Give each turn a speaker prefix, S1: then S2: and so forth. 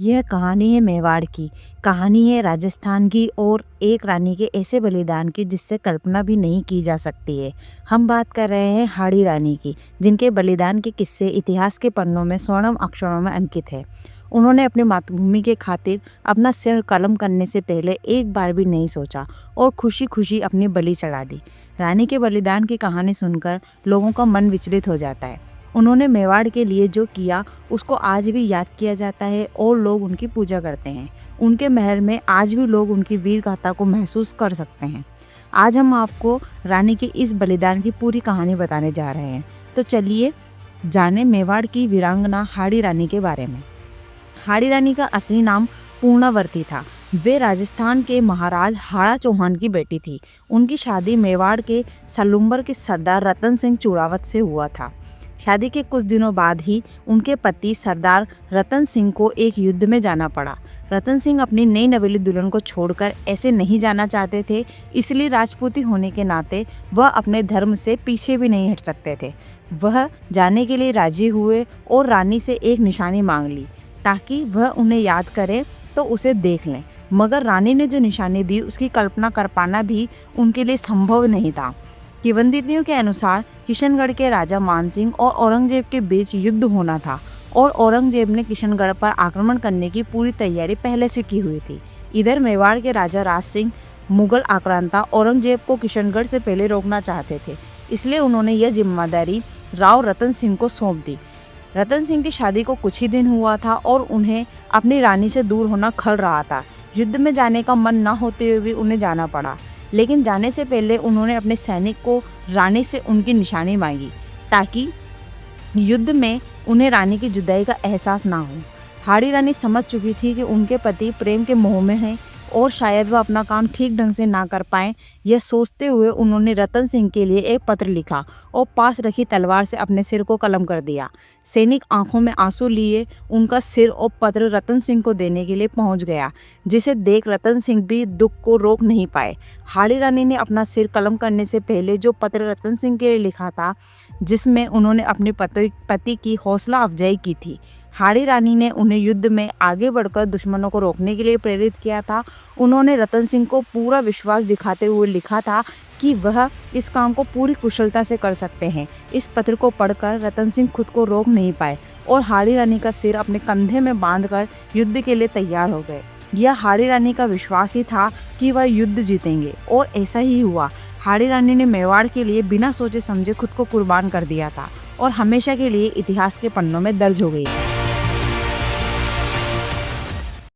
S1: यह कहानी है मेवाड़ की, कहानी है राजस्थान की और एक रानी के ऐसे बलिदान की जिससे कल्पना भी नहीं की जा सकती है। हम बात कर रहे हैं हाड़ी रानी की, जिनके बलिदान के किस्से इतिहास के पन्नों में स्वर्णिम अक्षरों में अंकित है। उन्होंने अपनी मातृभूमि के खातिर अपना सिर कलम करने से पहले एक बार भी नहीं सोचा और खुशी खुशी अपनी बलि चढ़ा दी। रानी के बलिदान की कहानी सुनकर लोगों का मन विचलित हो जाता है। उन्होंने मेवाड़ के लिए जो किया उसको आज भी याद किया जाता है और लोग उनकी पूजा करते हैं। उनके महल में आज भी लोग उनकी वीर गाथा को महसूस कर सकते हैं। आज हम आपको रानी के इस बलिदान की पूरी कहानी बताने जा रहे हैं। तो चलिए जाने मेवाड़ की वीरांगना हाड़ी रानी के बारे में। हाड़ी रानी का असली नाम पूर्णावर्ती था। वे राजस्थान के महाराज हाड़ा चौहान की बेटी थी। उनकी शादी मेवाड़ के सलुम्बर के सरदार रतन सिंह चूड़ावत से हुआ था। शादी के कुछ दिनों बाद ही उनके पति सरदार रतन सिंह को एक युद्ध में जाना पड़ा। रतन सिंह अपनी नई नवेली दुल्हन को छोड़कर ऐसे नहीं जाना चाहते थे, इसलिए राजपूती होने के नाते वह अपने धर्म से पीछे भी नहीं हट सकते थे। वह जाने के लिए राजी हुए और रानी से एक निशानी मांग ली ताकि वह उन्हें याद करे तो उसे देख लें। मगर रानी ने जो निशानी दी उसकी कल्पना कर पाना भी उनके लिए संभव नहीं था। किंवदंतियों के अनुसार किशनगढ़ के राजा मानसिंह और औरंगजेब के बीच युद्ध होना था और औरंगजेब ने किशनगढ़ पर आक्रमण करने की पूरी तैयारी पहले से की हुई थी। इधर मेवाड़ के राजा राज सिंह मुगल आक्रांता औरंगजेब को किशनगढ़ से पहले रोकना चाहते थे, इसलिए उन्होंने यह जिम्मेदारी राव रतन सिंह को सौंप दी। रतन सिंह की शादी को कुछ ही दिन हुआ था और उन्हें अपनी रानी से दूर होना खल रहा था। युद्ध में जाने का मन न होते हुए भी उन्हें जाना पड़ा, लेकिन जाने से पहले उन्होंने अपने सैनिक को रानी से उनकी निशानी मांगी ताकि युद्ध में उन्हें रानी की जुदाई का एहसास ना हो। हाड़ी रानी समझ चुकी थी कि उनके पति प्रेम के मोह में हैं और शायद वह अपना काम ठीक ढंग से ना कर पाएं। यह सोचते हुए उन्होंने रतन सिंह के लिए एक पत्र लिखा और पास रखी तलवार से अपने सिर को कलम कर दिया। सैनिक आंखों में आंसू लिए उनका सिर और पत्र रतन सिंह को देने के लिए पहुंच गया, जिसे देख रतन सिंह भी दुख को रोक नहीं पाए। हाड़ी रानी ने अपना सिर कलम करने से पहले जो पत्र रतन सिंह के लिए लिखा था, जिसमें उन्होंने अपने पति की हौसला अफजाई की थी। हाड़ी रानी ने उन्हें युद्ध में आगे बढ़कर दुश्मनों को रोकने के लिए प्रेरित किया था। उन्होंने रतन सिंह को पूरा विश्वास दिखाते हुए लिखा था कि वह इस काम को पूरी कुशलता से कर सकते हैं। इस पत्र को पढ़कर रतन सिंह खुद को रोक नहीं पाए और हाड़ी रानी का सिर अपने कंधे में बांधकर युद्ध के लिए तैयार हो गए। यह हाड़ी रानी का विश्वास ही था कि वह युद्ध जीतेंगे और ऐसा ही हुआ। हाड़ी रानी ने मेवाड़ के लिए बिना सोचे समझे खुद को कुर्बान कर दिया था और हमेशा के लिए इतिहास के पन्नों में दर्ज हो गई।